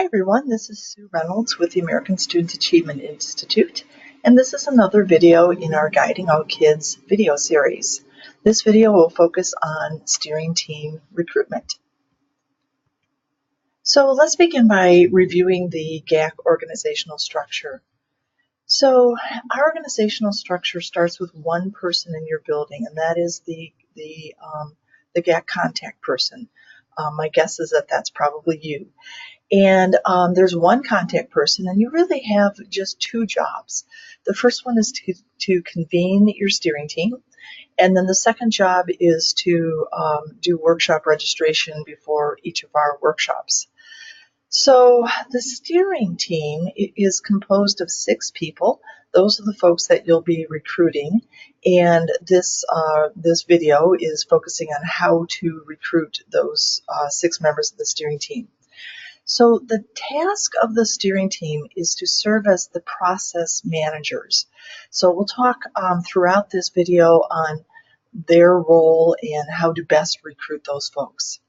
Hi everyone, this is Sue Reynolds with the American Student Achievement Institute, and this is another video in our Guiding All Kids video series. This video will focus on steering team recruitment. So let's begin by reviewing the GAK organizational structure. So our organizational structure starts with one person in your building, and that is the GAK contact person. My guess is that that's probably you. And there's one contact person, and you really have just two jobs. The first one is to convene your steering team, and then the second job is to do workshop registration before each of our workshops. So the steering team is composed of 6 people. Those are the folks that you'll be recruiting, and this video is focusing on how to recruit those 6 members of the steering team. So the task of the steering team is to serve as the process managers. So we'll talk throughout this video on their role and how to best recruit those folks.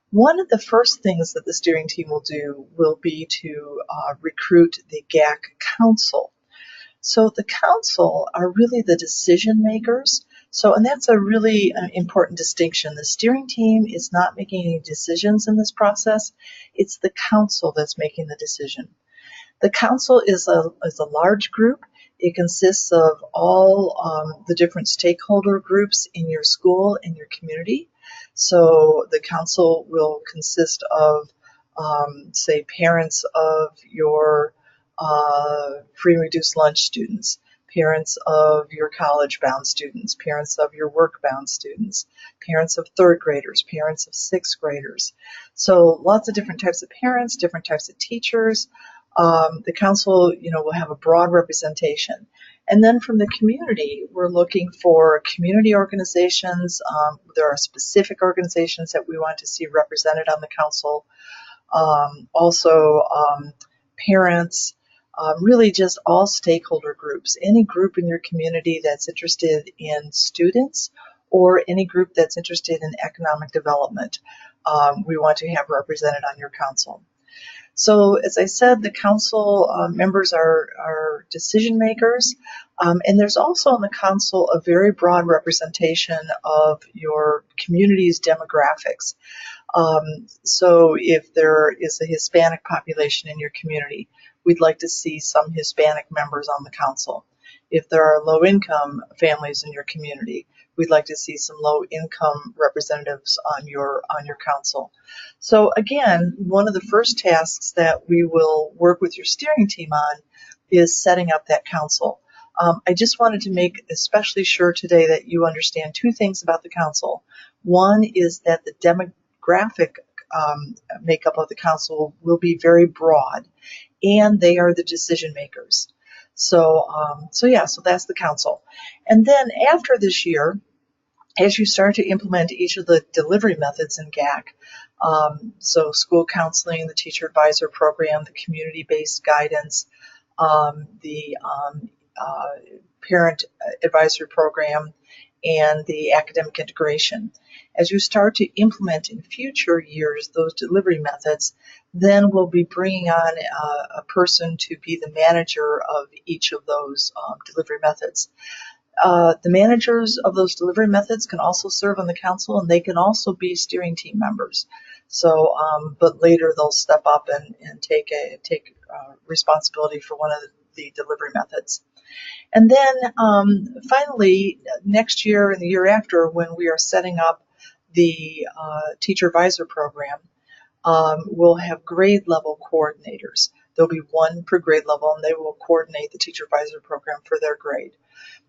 One of the first things that the steering team will do will be to recruit the GAK council. So the council are really the decision makers. And that's a really important distinction. The steering team is not making any decisions in this process. It's the council that's making the decision. The council is a large group. It consists of all the different stakeholder groups in your school and your community. So the council will consist of, say, parents of your free and reduced lunch students, parents of your college-bound students, parents of your work-bound students, parents of 3rd graders, parents of 6th graders. So lots of different types of parents, different types of teachers. The council, will have a broad representation. And then from the community, we're looking for community organizations. There are specific organizations that we want to see represented on the council. Also, parents, really just all stakeholder groups, any group in your community that's interested in students or any group that's interested in economic development, we want to have represented on your council. So as I said, the council members are decision makers, and there's also on the council a very broad representation of your community's demographics. So if there is a Hispanic population in your community, we'd like to see some Hispanic members on the council. If there are low-income families in your community, we'd like to see some low-income representatives on your council. So again, one of the first tasks that we will work with your steering team on is setting up that council. I just wanted to make especially sure today that you understand 2 things about the council. One is that the demographic makeup of the council will be very broad, and they are the decision makers. So that's the council. And then after this year, as you start to implement each of the delivery methods in GAK, so school counseling, the teacher advisor program, the community-based guidance, the parent advisory program, and the academic integration. As you start to implement in future years those delivery methods, then we'll be bringing on a person to be the manager of each of those delivery methods. The managers of those delivery methods can also serve on the council, and they can also be steering team members. But later they'll step up and take responsibility for one of the delivery methods. And then finally, next year and the year after, when we are setting up the teacher advisor program, we'll have grade level coordinators. There'll be 1 per grade level, and they will coordinate the teacher advisor program for their grade.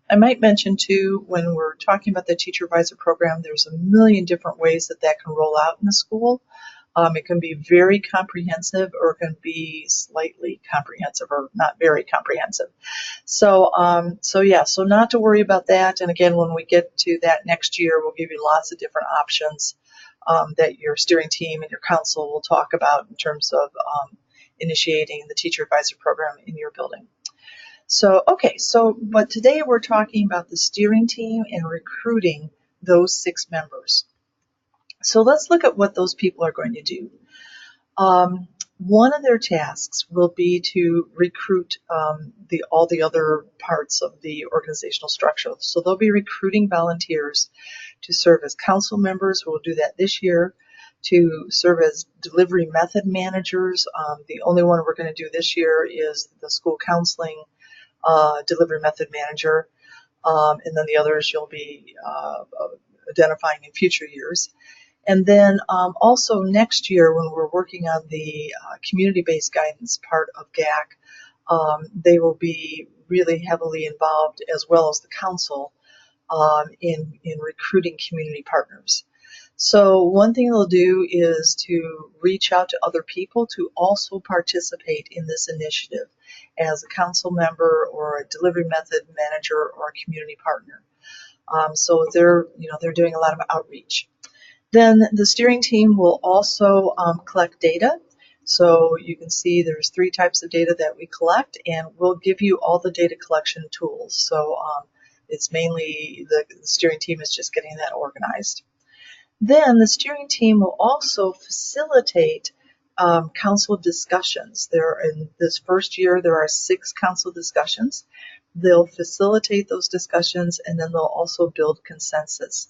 I might mention too, when we're talking about the teacher advisor program, there's a million different ways that can roll out in the school. It can be very comprehensive, or it can be slightly comprehensive, or not very comprehensive. So not to worry about that. And again, when we get to that next year, we'll give you lots of different options that your steering team and your council will talk about in terms of initiating the teacher advisor program in your building. But today we're talking about the steering team and recruiting those 6 members. So let's look at what those people are going to do. One of their tasks will be to recruit all the other parts of the organizational structure. So they'll be recruiting volunteers to serve as council members. We'll do that this year. To serve as delivery method managers. The only one we're going to do this year is the school counseling delivery method manager. And then the others you'll be identifying in future years. And then also next year, when we're working on the community-based guidance part of GAK, they will be really heavily involved, as well as the council, in recruiting community partners. So one thing they'll do is to reach out to other people to also participate in this initiative as a council member or a delivery method manager or a community partner. So they're doing a lot of outreach. Then the steering team will also collect data. So you can see there's 3 types of data that we collect, and we'll give you all the data collection tools. So it's mainly the steering team is just getting that organized. Then the steering team will also facilitate council discussions. In this first year, there are 6 council discussions. They'll facilitate those discussions, and then they'll also build consensus.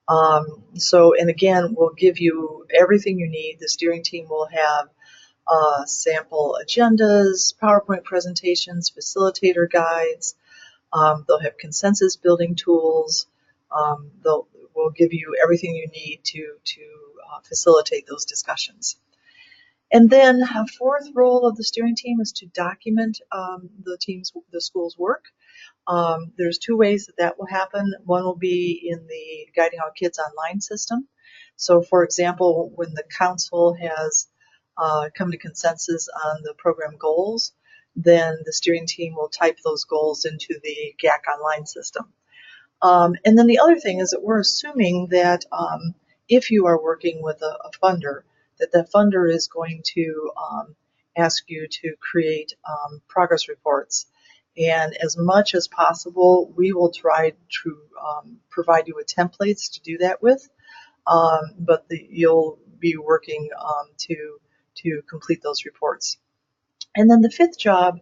And again, we'll give you everything you need. The steering team will have sample agendas, PowerPoint presentations, facilitator guides. They'll have consensus building tools. We'll give you everything you need to facilitate those discussions. And then a 4th role of the steering team is to document the school's work. There's 2 ways that will happen. One will be in the Guiding All Kids online system. So, for example, when the council has come to consensus on the program goals, then the steering team will type those goals into the GAK online system. And then the other thing is that we're assuming that if you are working with a funder, that the funder is going to ask you to create progress reports. And as much as possible, we will try to provide you with templates to do that with, but you'll be working to complete those reports. And then the 5th job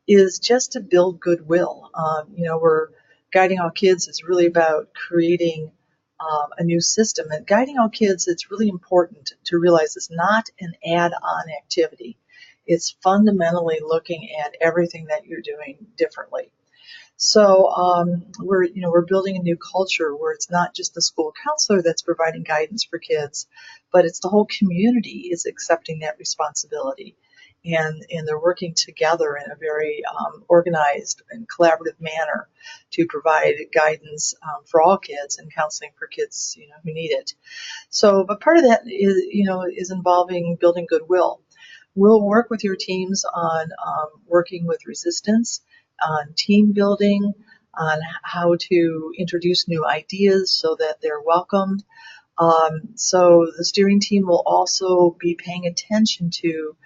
is just to build goodwill. We're Guiding All Kids is really about creating a new system. And Guiding All Kids, it's really important to realize it's not an add-on activity. It's fundamentally looking at everything that you're doing differently. So we're building a new culture where it's not just the school counselor that's providing guidance for kids, but it's the whole community is accepting that responsibility. And they're working together in a very organized and collaborative manner to provide guidance for all kids and counseling for kids who need it. So, but part of that is involving building goodwill. We'll work with your teams on working with resistance, on team building, on how to introduce new ideas so that they're welcomed. So the steering team will also be paying attention to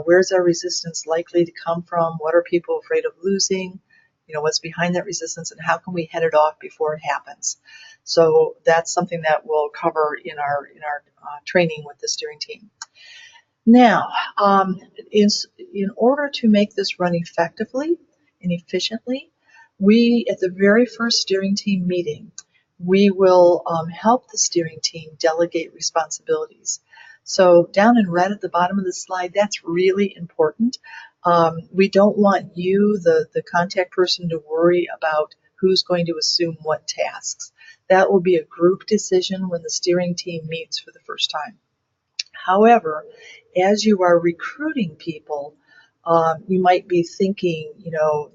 where's our resistance likely to come from? What are people afraid of losing? What's behind that resistance, and how can we head it off before it happens? So that's something that we'll cover in our training with the steering team. Now, in order to make this run effectively and efficiently, we, at the very first steering team meeting, we will help the steering team delegate responsibilities. So down in red at the bottom of the slide, that's really important. We don't want you, the contact person, to worry about who's going to assume what tasks. That will be a group decision when the steering team meets for the first time. However, as you are recruiting people, you might be thinking,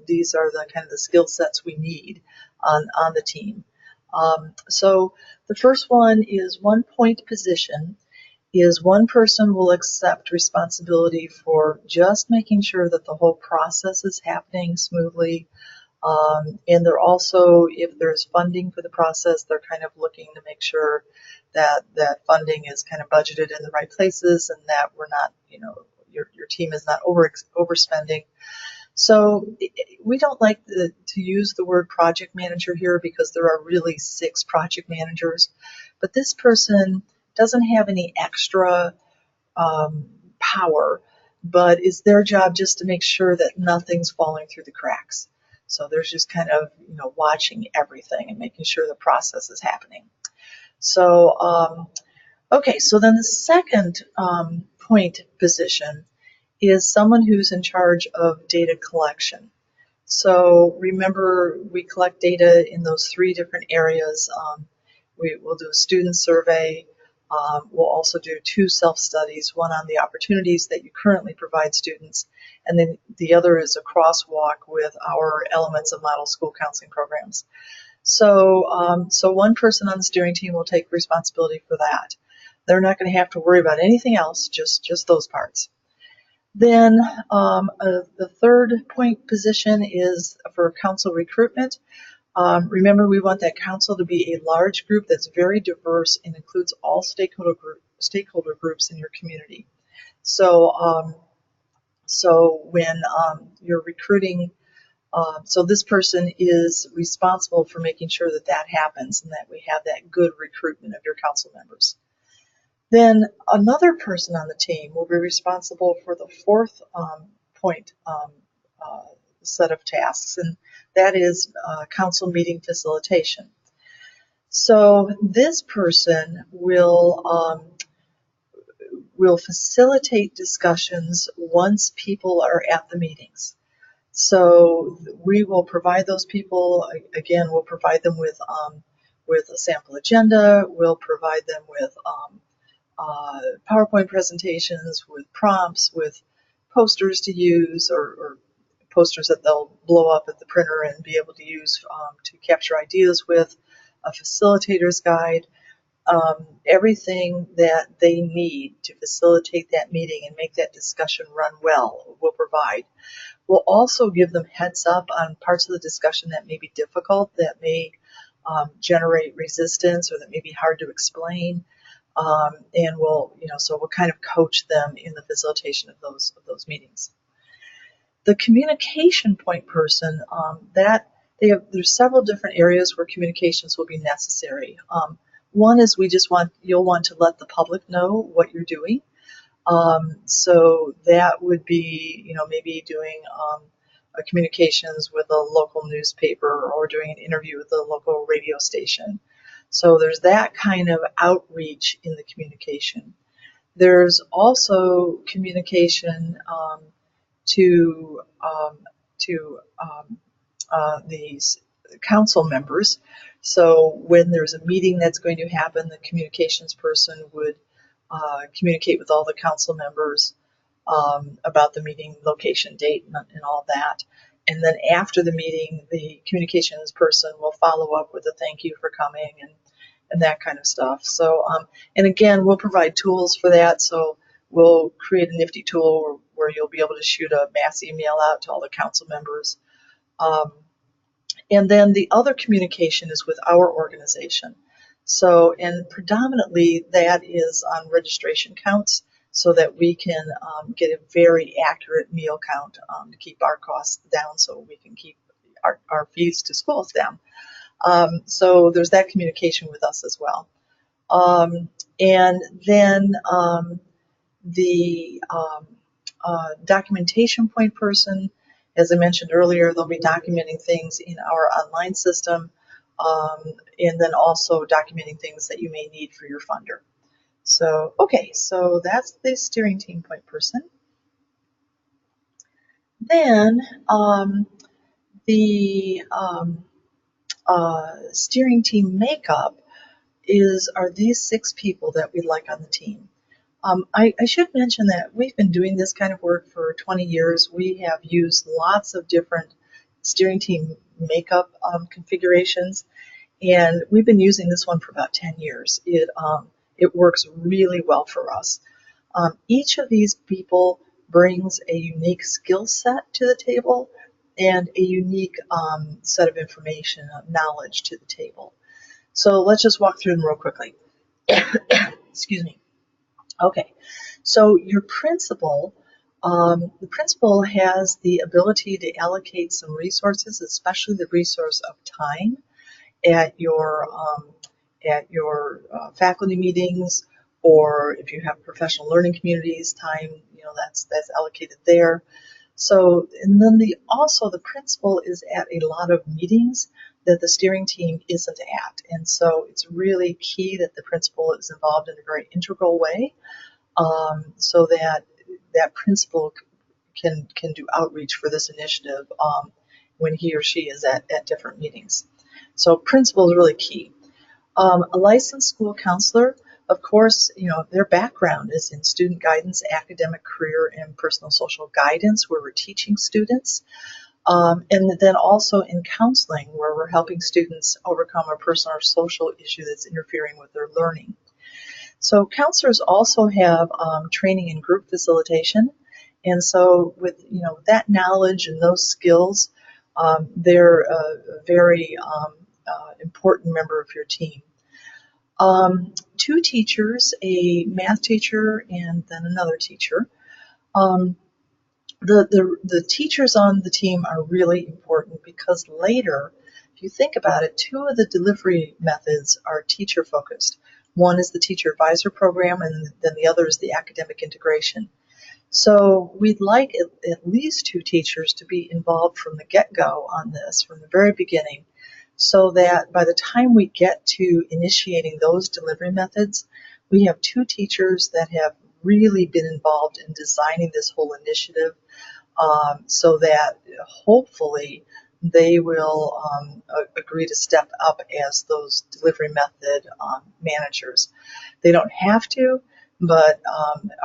these are the kind of the skill sets we need on the team. So the first one is one point position. Is one person will accept responsibility for just making sure that the whole process is happening smoothly. And they're also, if there's funding for the process, they're kind of looking to make sure that funding is kind of budgeted in the right places and that we're not, your team is not overspending. So we don't like to use the word project manager here because there are really 6 project managers, but this person doesn't have any extra power but it's their job just to make sure that nothing's falling through the cracks. So there's just kind of, watching everything and making sure the process is happening. So, okay, so then the second point position is someone who's in charge of data collection. So remember, we collect data in those three different areas. We'll do a student survey. We'll also do 2 self-studies, one on the opportunities that you currently provide students, and then the other is a crosswalk with our elements of model school counseling programs. So one person on the steering team will take responsibility for that. They're not going to have to worry about anything else, just those parts. Then the third point position is for council recruitment. Remember, we want that council to be a large group that's very diverse and includes all stakeholder groups in your community. So when you're recruiting, so this person is responsible for making sure that that happens and that we have that good recruitment of your council members. Then another person on the team will be responsible for the fourth point set of tasks, and that is council meeting facilitation. So this person will facilitate discussions once people are at the meetings. So we will provide those people, again, we'll provide them with a sample agenda, we'll provide them with PowerPoint presentations, with prompts, with posters to use, or posters that they'll blow up at the printer and be able to use to capture ideas with, a facilitator's guide, everything that they need to facilitate that meeting and make that discussion run well, we'll provide. We'll also give them heads up on parts of the discussion that may be difficult, that may generate resistance, or that may be hard to explain. And we'll kind of coach them in the facilitation of those meetings. The communication point person, there's several different areas where communications will be necessary. One is you'll want to let the public know what you're doing. So that would be, maybe doing communications with a local newspaper or doing an interview with a local radio station. So there's that kind of outreach in the communication. There's also communication to these council members. So when there's a meeting that's going to happen, the communications person would communicate with all the council members about the meeting location, date, and all that. And then after the meeting, the communications person will follow up with a thank you for coming and that kind of stuff. So, and again, we'll provide tools for that. So we'll create a nifty tool where you'll be able to shoot a mass email out to all the council members. And then the other communication is with our organization. So, and predominantly that is on registration counts so that we can get a very accurate meal count to keep our costs down so we can keep our fees to schools down. So there's that communication with us as well. And then the documentation point person, as I mentioned earlier, they'll be documenting things in our online system, and then also documenting things that you may need for your funder. So, okay, so that's the steering team point person. Then the steering team makeup are these 6 people that we'd like on the team. I should mention that we've been doing this kind of work for 20 years. We have used lots of different steering team makeup configurations, and we've been using this one for about 10 years. It works really well for us. Each of these people brings a unique skill set to the table and a unique set of information, knowledge to the table. So let's just walk through them real quickly. Excuse me. Okay, so your principal, the principal has the ability to allocate some resources, especially the resource of time at your faculty meetings or if you have professional learning communities, time, that's allocated there. So, and then also the principal is at a lot of meetings that the steering team isn't at. And so it's really key that the principal is involved in a very integral way, so that principal can do outreach for this initiative when he or she is at different meetings. So principal is really key. A licensed school counselor, of course, their background is in student guidance, academic, career, and personal social guidance, where we're teaching students. And then also in counseling, where we're helping students overcome a personal or social issue that's interfering with their learning. So counselors also have training in group facilitation. And so with that knowledge and those skills, they're a very important member of your team. Two teachers, a math teacher and then another teacher. The teachers on the team are really important because later, if you think about it, two of the delivery methods are teacher focused. One is the teacher advisor program, and then the other is the academic integration. So we'd like at least two teachers to be involved from the get-go on this, from the very beginning, so that by the time we get to initiating those delivery methods, we have two teachers that have really been involved in designing this whole initiative, so that hopefully they will agree to step up as those delivery method managers. They don't have to, but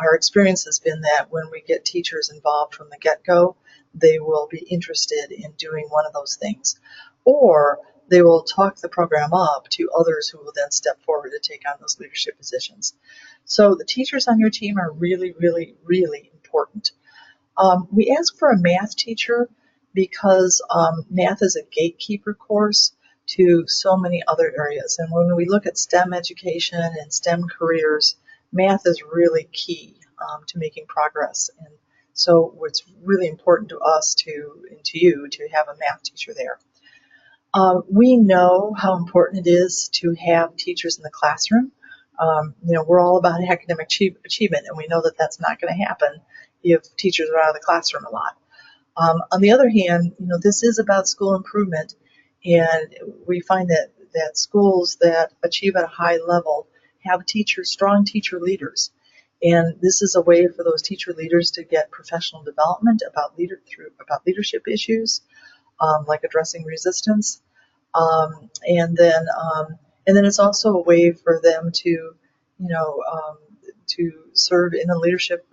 our experience has been that when we get teachers involved from the get-go, they will be interested in doing one of those things. Or they will talk the program up to others who will then step forward to take on those leadership positions. So the teachers on your team are really, really, really important. We ask for a math teacher because math is a gatekeeper course to so many other areas. And when we look at STEM education and STEM careers, math is really key to making progress. And so it's really important to us and to you to have a math teacher there. We know how important it is to have teachers in the classroom. We're all about academic achievement, and we know that that's not going to happen if teachers are out of the classroom a lot. On the other hand, this is about school improvement, and we find that schools that achieve at a high level have strong teacher leaders. And this is a way for those teacher leaders to get professional development about leadership issues, like addressing resistance. And then it's also a way for them to serve in a leadership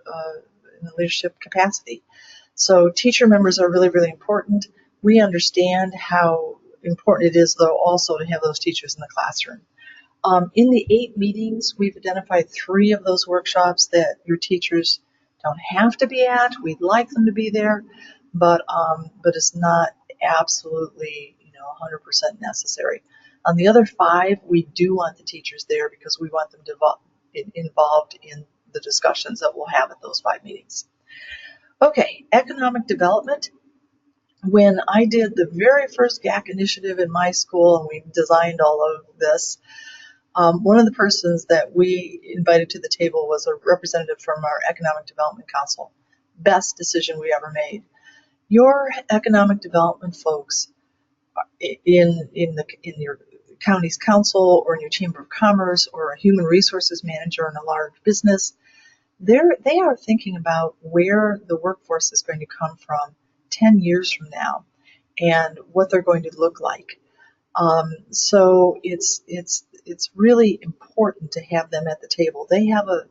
capacity. So teacher members are really, really important. We understand how important it is, though, also to have those teachers in the classroom. In the 8 meetings, we've identified 3 of those workshops that your teachers don't have to be at. We'd like them to be there, but it's not absolutely 100% necessary. On the other 5, we do want the teachers there because we want them involved in the discussions that we'll have at those 5 meetings. Okay, economic development. When I did the very first GAK initiative in my school and we designed all of this, one of the persons that we invited to the table was a representative from our Economic Development Council. Best decision we ever made. Your economic development folks in your county's council or in your chamber of commerce or a human resources manager in a large business, they are thinking about where the workforce is going to come from 10 years from now and what they're going to look like. So it's really important to have them at the table. They have a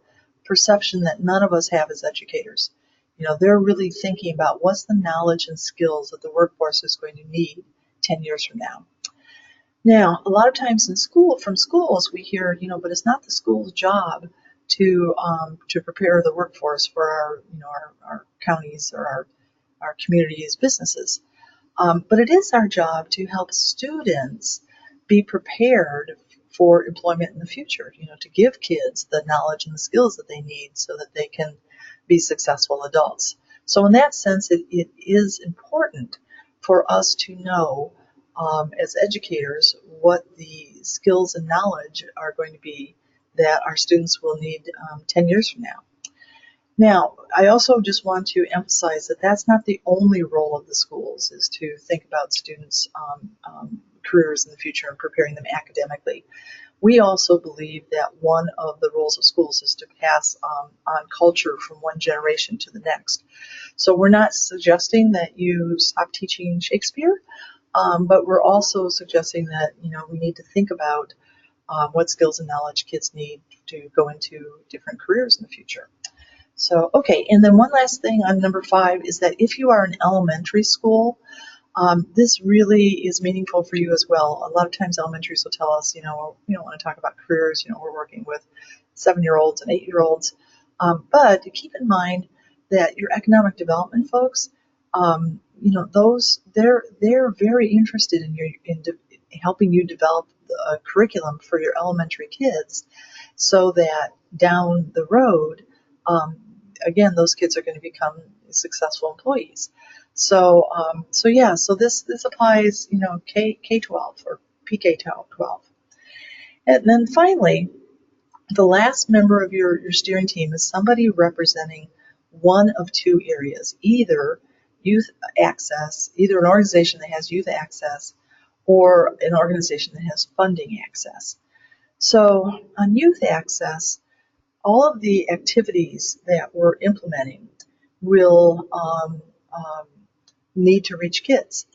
perception that none of us have as educators. They're really thinking about what's the knowledge and skills that the workforce is going to need 10 years from now. Now, a lot of times from schools, we hear, but it's not the school's job to prepare the workforce for our counties or our communities, businesses. But it is our job to help students be prepared for employment in the future, to give kids the knowledge and the skills that they need so that they can be successful adults. So in that sense, it is important for us to know as educators what the skills and knowledge are going to be that our students will need 10 years from now. Now, I also just want to emphasize that that's not the only role of the schools, is to think about students' careers in the future and preparing them academically. We also believe that one of the roles of schools is to pass on culture from one generation to the next. So we're not suggesting that you stop teaching Shakespeare, but we're also suggesting that we need to think about what skills and knowledge kids need to go into different careers in the future. So, okay, and then one last thing on number 5 is that if you are an elementary school, this really is meaningful for you as well. A lot of times elementaries will tell us, we don't want to talk about careers, we're working with 7-year-olds and 8-year-olds. But keep in mind that your economic development folks, they're very interested in helping you develop a curriculum for your elementary kids so that down the road, again, those kids are going to become successful employees. So this applies, K-12 or PK-12. And then finally, the last member of your steering team is somebody representing one of two areas, either youth access, either an organization that has youth access or an organization that has funding access. So on youth access, all of the activities that we're implementing will need to reach kids.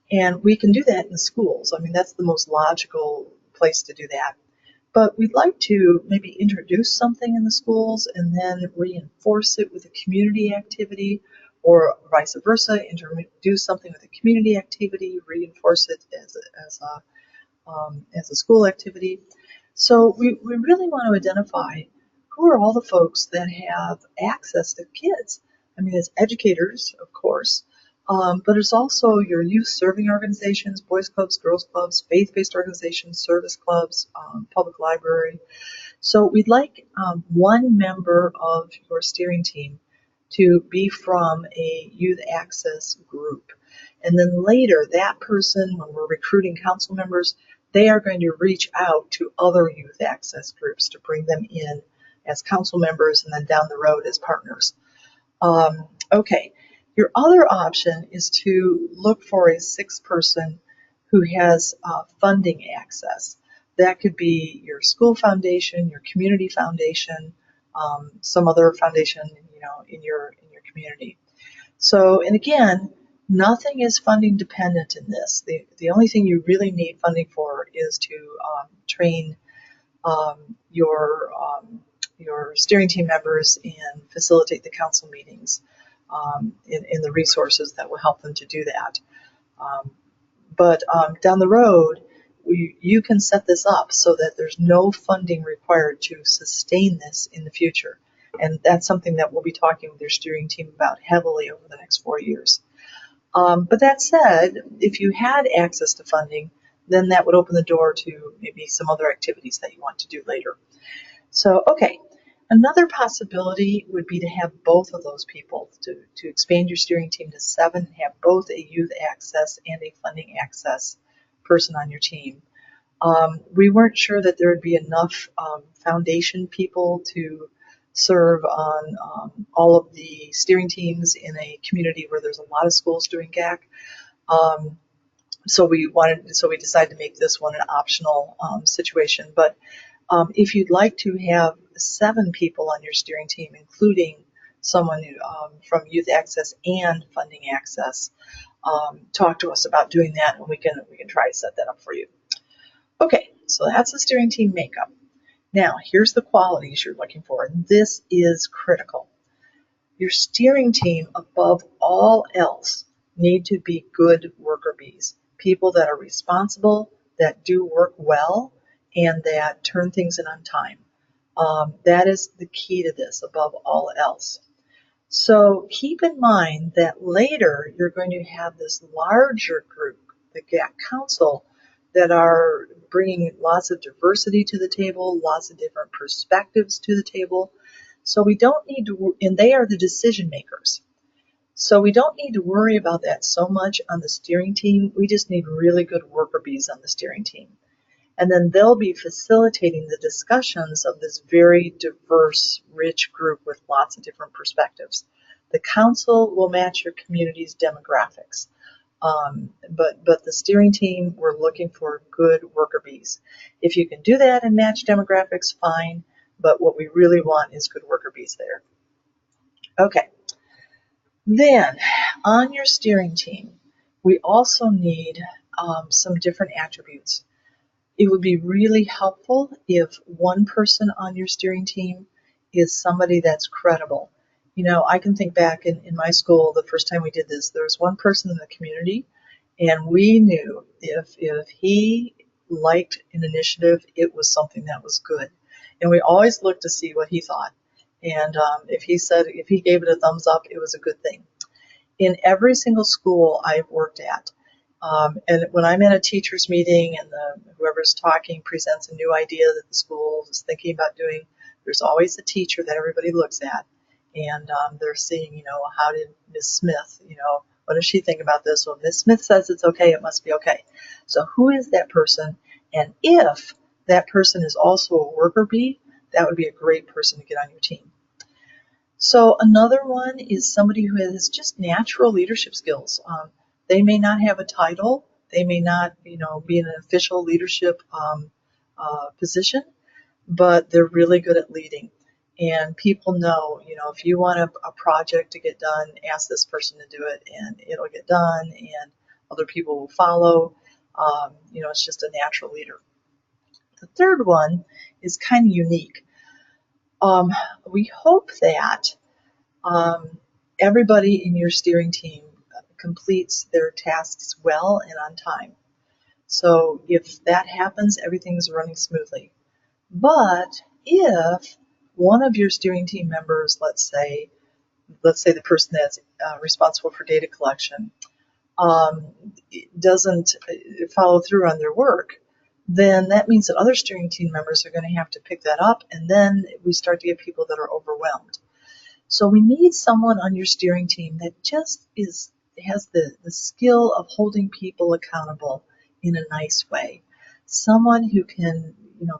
And we can do that in the schools. I mean, that's the most logical place to do that. But we'd like to maybe introduce something in the schools and then reinforce it with a community activity, or vice versa, introduce something with a community activity, reinforce it as a school activity. So we really want to identify who are all the folks that have access to kids. I mean, as educators, of course, but it's also your youth serving organizations, boys clubs, girls clubs, faith-based organizations, service clubs, public library. So we'd like one member of your steering team to be from a youth access group. And then later, that person, when we're recruiting council members, they are going to reach out to other youth access groups to bring them in as council members and then down the road as partners. Okay, your other option is to look for a 6th person who has funding access. That could be your school foundation, your community foundation, some other foundation, in your community. So, and again, nothing is funding dependent in this. The only thing you really need funding for is to train your steering team members and facilitate the council meetings in the resources that will help them to do that. But down the road, you can set this up so that there's no funding required to sustain this in the future. And that's something that we'll be talking with your steering team about heavily over the next 4 years. But that said, if you had access to funding, then that would open the door to maybe some other activities that you want to do later. So, okay, another possibility would be to have both of those people, to expand your steering team to 7, have both a youth access and a funding access person on your team. We weren't sure that there would be enough foundation people to serve on all of the steering teams in a community where there's a lot of schools doing GAK. So we decided to make this one an optional situation. But if you'd like to have 7 people on your steering team, including someone from youth access and funding access, talk to us about doing that, and we can try to set that up for you. Okay, so that's the steering team makeup. Now, here's the qualities you're looking for, and this is critical. Your steering team, above all else, need to be good worker bees, people that are responsible, that do work well, and that turn things in on time. That is the key to this, above all else. So keep in mind that later you're going to have this larger group, the GAK Council, that are bringing lots of diversity to the table, lots of different perspectives to the table. So we don't need to, and they are the decision makers. So we don't need to worry about that so much on the steering team. We just need really good worker bees on the steering team. And then they'll be facilitating the discussions of this very diverse, rich group with lots of different perspectives. The council will match your community's demographics. But the steering team, we're looking for good worker bees. If you can do that and match demographics, fine. But what we really want is good worker bees there. Okay. Then, on your steering team, we also need some different attributes. It would be really helpful if one person on your steering team is somebody that's credible. I can think back in my school, the first time we did this, there was one person in the community, and we knew if he liked an initiative, it was something that was good. And we always looked to see what he thought. And if he gave it a thumbs up, it was a good thing. In every single school I've worked at, and when I'm in a teacher's meeting and whoever's talking presents a new idea that the school is thinking about doing, there's always a teacher that everybody looks at. And they're seeing, how did Miss Smith, what does she think about this? Well, Miss Smith says it's okay, it must be okay. So who is that person? And if that person is also a worker bee, that would be a great person to get on your team. So another one is somebody who has just natural leadership skills. They may not have a title. They may not, be in an official leadership position, but they're really good at leading. And people know, if you want a project to get done, ask this person to do it, and it'll get done, and other people will follow. It's just a natural leader. The third one is kind of unique. We hope that everybody in your steering team completes their tasks well and on time. So if that happens, everything's running smoothly. But if one of your steering team members, let's say the person that's responsible for data collection, doesn't follow through on their work, then that means that other steering team members are going to have to pick that up, and then we start to get people that are overwhelmed. So we need someone on your steering team that just has the skill of holding people accountable in a nice way. Someone who can,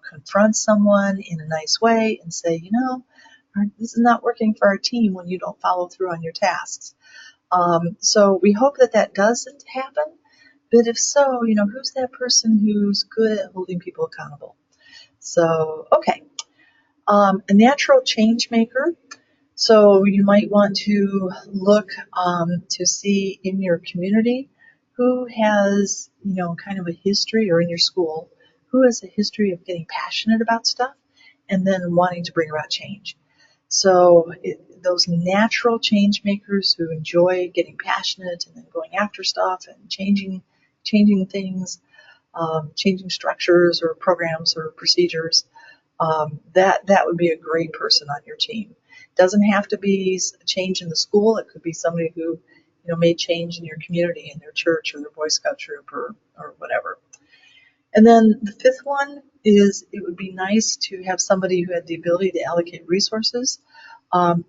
confront someone in a nice way and say, this is not working for our team when you don't follow through on your tasks. So we hope that doesn't happen. But if so, who's that person who's good at holding people accountable? So, okay. A natural change maker. So you might want to look to see in your community who has, kind of a history, or in your school, who has a history of getting passionate about stuff and then wanting to bring about change. So those natural change makers who enjoy getting passionate and then going after stuff and changing things, changing structures or programs or procedures, that would be a great person on your team. It doesn't have to be a change in the school. It could be somebody who, made change in your community, in their church or their Boy Scout troop or whatever. And then the fifth one is it would be nice to have somebody who had the ability to allocate resources,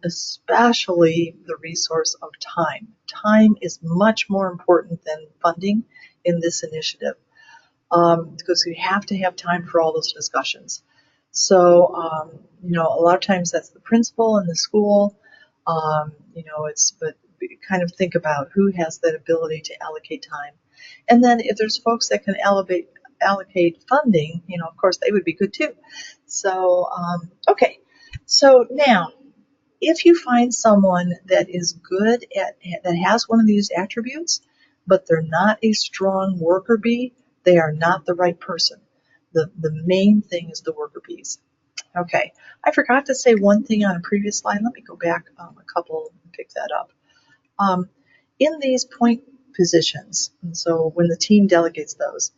especially the resource of time. Time is much more important than funding in this initiative, because we have to have time for all those discussions. So, a lot of times that's the principal in the school, but kind of think about who has that ability to allocate time. And then if there's folks that can allocate funding, of course they would be good too. So, okay. So now, if you find someone that is good that has one of these attributes, but they're not a strong worker bee, they are not the right person. The main thing is the worker bees. Okay, I forgot to say one thing on a previous slide. Let me go back a couple and pick that up. In these point positions, and so when the team delegates those,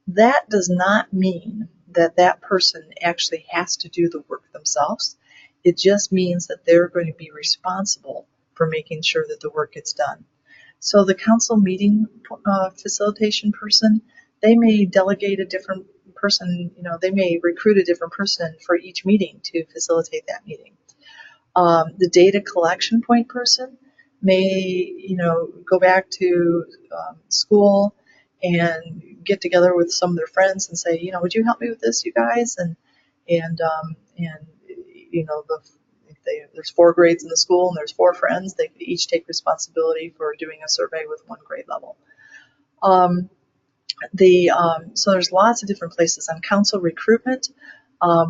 that does not mean that person actually has to do the work themselves. It just means that they're going to be responsible for making sure that the work gets done. So the council meeting facilitation person, they may delegate a different person, they may recruit a different person for each meeting to facilitate that meeting. The data collection point person may, go back to school and get together with some of their friends and say, would you help me with this, you guys? And there's 4 grades in the school and there's 4 friends. They could each take responsibility for doing a survey with 1 grade level. So there's lots of different places. On council recruitment,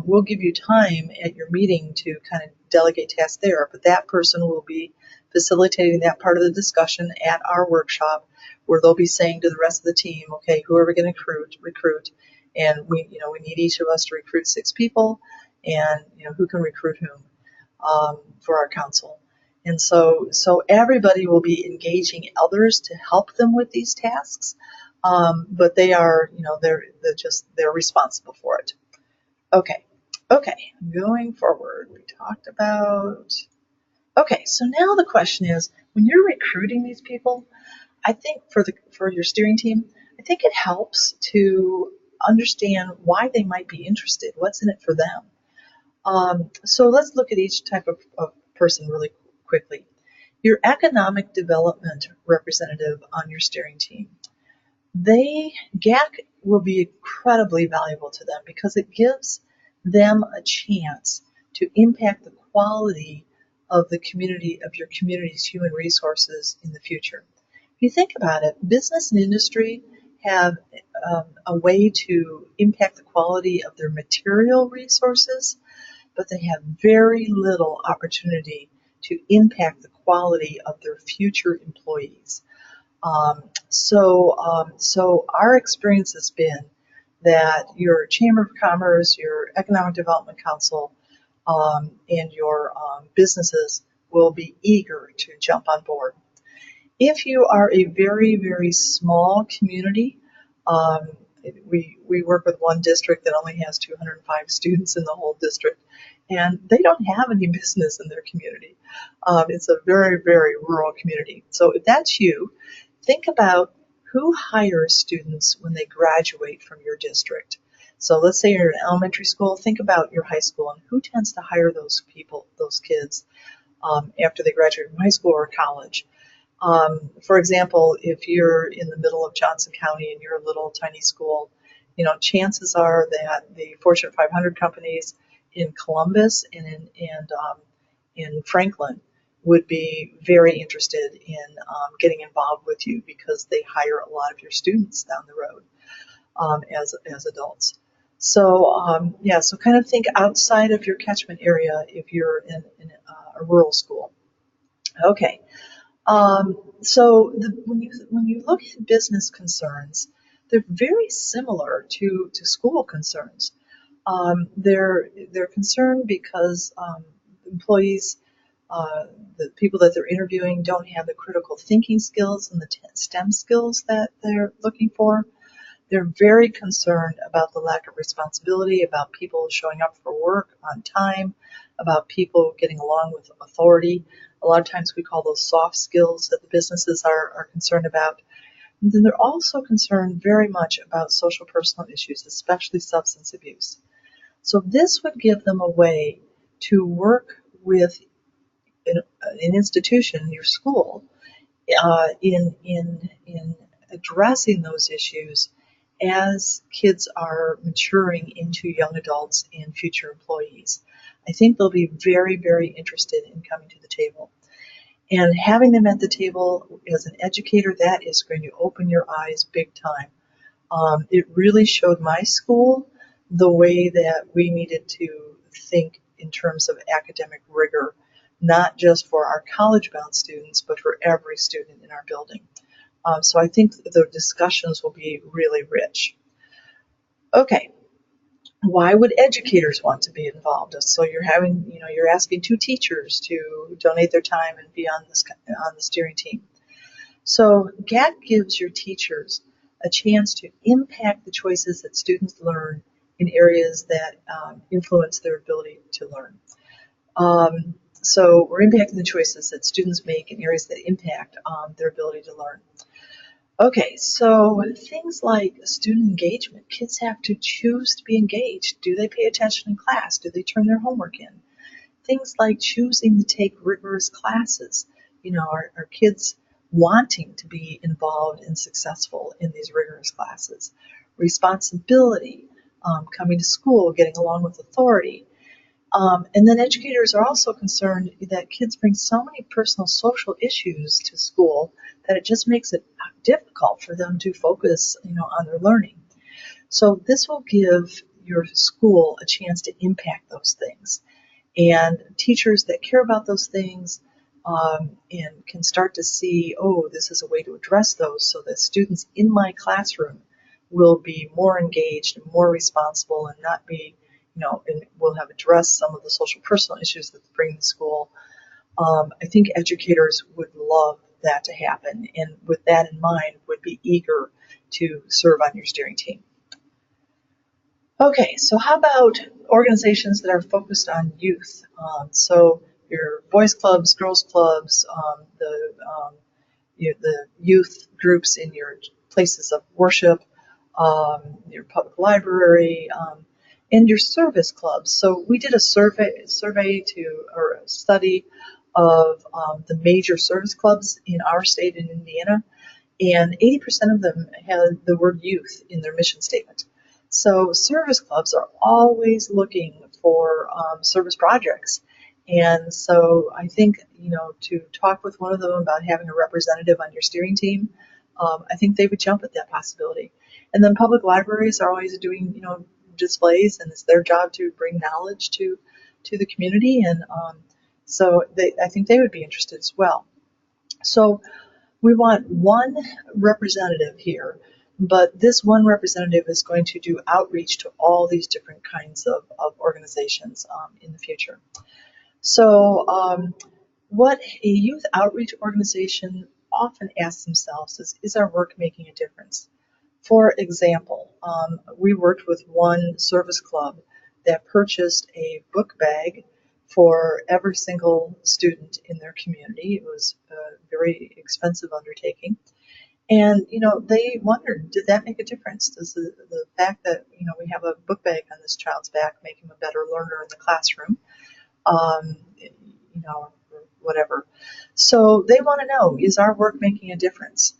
we'll give you time at your meeting to kind of delegate tasks there, but that person will be facilitating that part of the discussion at our workshop, where they'll be saying to the rest of the team, okay, who are we going to recruit, and we need each of us to recruit 6 people, and who can recruit whom for our council. And so everybody will be engaging others to help them with these tasks, but they are, they're responsible for it. Okay, going forward, we talked about. Okay, so now the question is, when you're recruiting these people, I think for your steering team, I think it helps to understand why they might be interested, what's in it for them. So let's look at each type of person really quickly. Your economic development representative on your steering team. GAK will be incredibly valuable to them because it gives them a chance to impact the quality of your community's human resources in the future. If you think about it, business and industry have a way to impact the quality of their material resources, but they have very little opportunity to impact the quality of their future employees. So our experience has been that your Chamber of Commerce, your Economic Development Council, and your businesses will be eager to jump on board. If you are a very, very small community, we work with one district that only has 205 students in the whole district, and they don't have any business in their community. It's a very, very rural community. So if that's you, think about who hires students when they graduate from your district. So let's say you're in elementary school, think about your high school and who tends to hire those people, those kids, after they graduate from high school or college. For example, if you're in the middle of Johnson County and you're a little tiny school, chances are that the Fortune 500 companies in Columbus and in Franklin would be very interested in getting involved with you because they hire a lot of your students down the road as adults. So so kind of think outside of your catchment area if you're in a rural school. Okay. So when you look at business concerns, they're very similar to school concerns. They're concerned because employees, the people that they're interviewing, don't have the critical thinking skills and the STEM skills that they're looking for. They're very concerned about the lack of responsibility, about people showing up for work on time, about people getting along with authority. A lot of times we call those soft skills that the businesses are concerned about. And then they're also concerned very much about social personal issues, especially substance abuse. So this would give them a way to work with an institution, your school, in addressing those issues as kids are maturing into young adults and future employees. I think they'll be very, very interested in coming to the table. And having them at the table as an educator, that is going to open your eyes big time. It really showed my school the way that we needed to think in terms of academic rigor, not just for our college-bound students, but for every student in our building. So I think the discussions will be really rich. Okay, why would educators want to be involved? So you're asking 2 teachers to donate their time and be on the steering team. So GAK gives your teachers a chance to impact the choices that students learn in areas that influence their ability to learn. So we're impacting the choices that students make in areas that impact their ability to learn. Okay, so things like student engagement. Kids have to choose to be engaged. Do they pay attention in class? Do they turn their homework in? Things like choosing to take rigorous classes. Are kids wanting to be involved and successful in these rigorous classes. Responsibility, coming to school, getting along with authority. And then educators are also concerned that kids bring so many personal social issues to school that it just makes it difficult for them to focus, on their learning. So this will give your school a chance to impact those things. And teachers that care about those things and can start to see, oh, this is a way to address those so that students in my classroom will be more engaged and more responsible and not be, and will have addressed some of the social personal issues that bring to school. I think educators would love that to happen, and with that in mind, would be eager to serve on your steering team. Okay, so how about organizations that are focused on youth? So your boys clubs, girls clubs, the youth groups in your places of worship, your public library, and your service clubs. So we did a survey or a study of the major service clubs in our state in Indiana, and 80% of them had the word youth in their mission statement. So service clubs are always looking for service projects. And so I think, to talk with one of them about having a representative on your steering team, I think they would jump at that possibility. And then public libraries are always doing, displays, and it's their job to bring knowledge to the community. And so I think they would be interested as well. So we want one representative here, but this one representative is going to do outreach to all these different kinds of organizations in the future. So what a youth outreach organization often asks themselves is our work making a difference? For example, we worked with one service club that purchased a book bag for every single student in their community. It was a very expensive undertaking. And, they wondered, did that make a difference? Does the fact that, we have a book bag on this child's back make him a better learner in the classroom? Or whatever. So they want to know, is our work making a difference?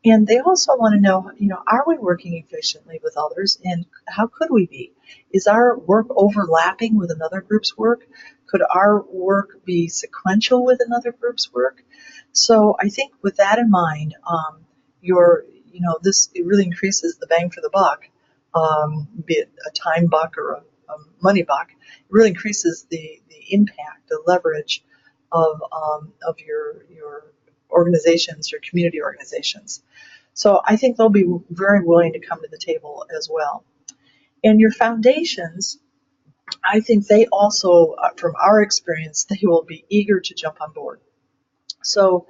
And they also want to know, are we working efficiently with others, and how could we be? Is our work overlapping with another group's work? Could our work be sequential with another group's work? So I think with that in mind, it really increases the bang for the buck, be it a time buck or a money buck. It really increases the impact, the leverage of your organizations, your community organizations. So I think they'll be very willing to come to the table as well. And your foundations, I think they also, from our experience, they will be eager to jump on board. So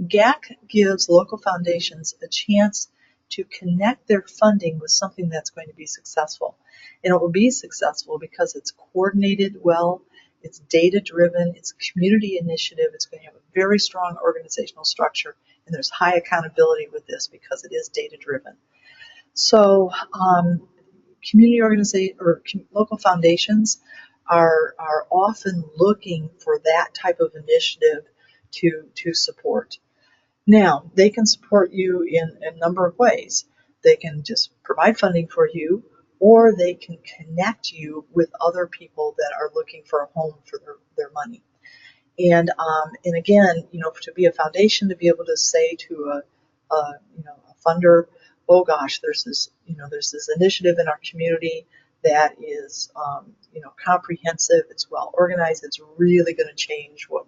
GAK gives local foundations a chance to connect their funding with something that's going to be successful. And it will be successful because it's coordinated well, it's data-driven, it's a community initiative, it's going to have a very strong organizational structure, and there's high accountability with this because it is data-driven. So community organization or local foundations are often looking for that type of initiative to support. Now, they can support you in a number of ways. They can just provide funding for you, or they can connect you with other people that are looking for a home for their money. And again, to be a foundation, to be able to say to a funder, oh gosh, there's this initiative in our community that is comprehensive, it's well organized, it's really going to change what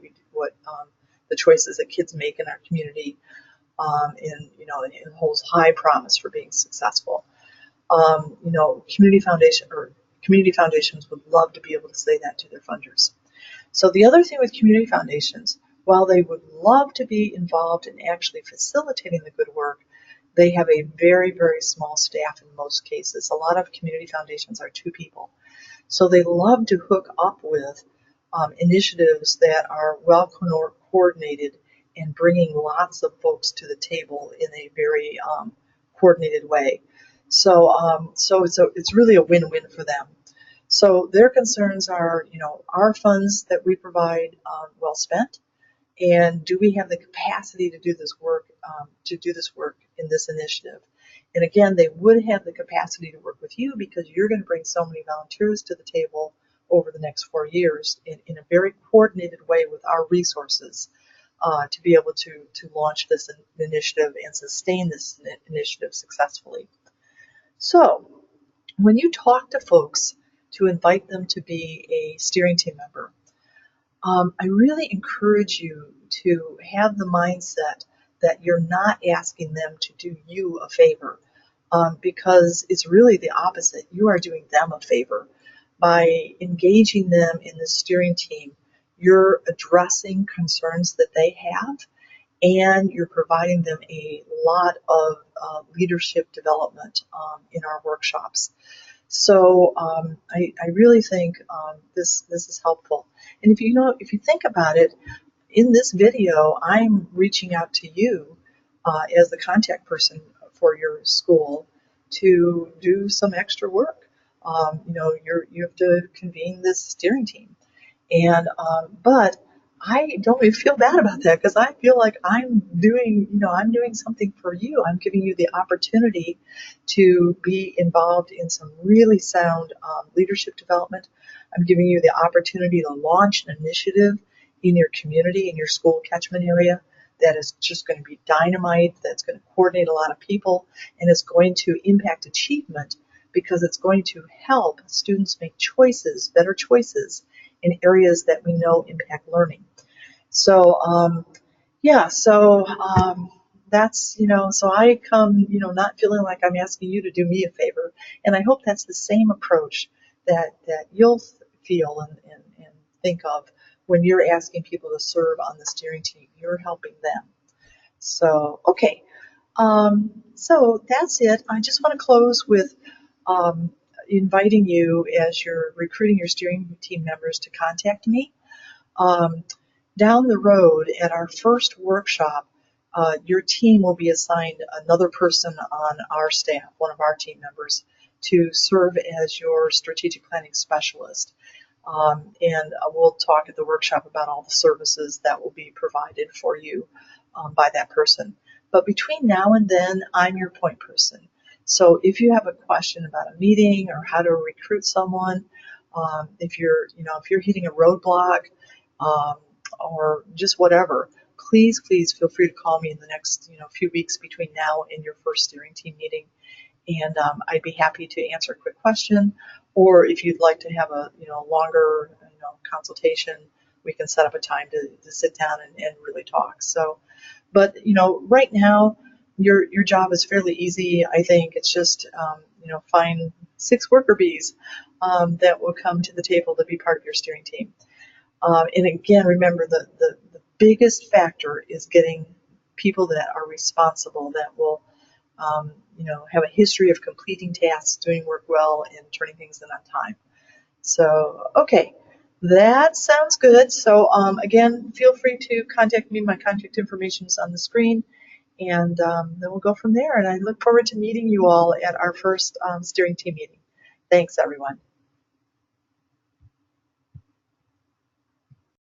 the choices that kids make in our community, and it holds high promise for being successful. Community foundations would love to be able to say that to their funders. So the other thing with community foundations, while they would love to be involved in actually facilitating the good work, they have a very, very small staff in most cases. A lot of community foundations are 2 people. So they love to hook up with initiatives that are well coordinated and bringing lots of folks to the table in a very coordinated way. So it's really a win-win for them. So their concerns are, our funds that we provide well spent, And do we have the capacity to do this work, in this initiative? And again, they would have the capacity to work with you because you're going to bring so many volunteers to the table over the next 4 years in a very coordinated way with our resources to be able to launch this initiative and sustain this initiative successfully. So when you talk to folks to invite them to be a steering team member, I really encourage you to have the mindset that you're not asking them to do you a favor, because it's really the opposite. You are doing them a favor. By engaging them in the steering team, you're addressing concerns that they have, and you're providing them a lot of leadership development in our workshops. So I really think this is helpful. And if you think about it, in this video, I'm reaching out to you as the contact person for your school to do some extra work. You have to convene this steering team, and but I don't even feel bad about that because I feel like I'm doing something for you. I'm giving you the opportunity to be involved in some really sound leadership development. I'm giving you the opportunity to launch an initiative in your community, in your school catchment area, that is just going to be dynamite, that's going to coordinate a lot of people, and is going to impact achievement because it's going to help students make better choices in areas that we know impact learning. So, that's, so I come, not feeling like I'm asking you to do me a favor. And I hope that's the same approach that you'll feel and think of when you're asking people to serve on the steering team. You're helping them. So, okay. So that's it. I just want to close with inviting you, as you're recruiting your steering team members, to contact me. Down the road at our first workshop, your team will be assigned another person on our staff, one of our team members, to serve as your strategic planning specialist. And we'll talk at the workshop about all the services that will be provided for you by that person. But between now and then, I'm your point person. So if you have a question about a meeting or how to recruit someone, if you're hitting a roadblock, um, or just whatever, please feel free to call me in the next few weeks between now and your first steering team meeting, and I'd be happy to answer a quick question. Or if you'd like to have a longer consultation, we can set up a time to sit down and really talk. So, but right now your job is fairly easy. I think it's just find 6 worker bees that will come to the table to be part of your steering team. And again, remember the biggest factor is getting people that are responsible, that will have a history of completing tasks, doing work well, and turning things in on time. So, okay, that sounds good. So, again, feel free to contact me. My contact information is on the screen, and then we'll go from there. And I look forward to meeting you all at our first steering team meeting. Thanks, everyone.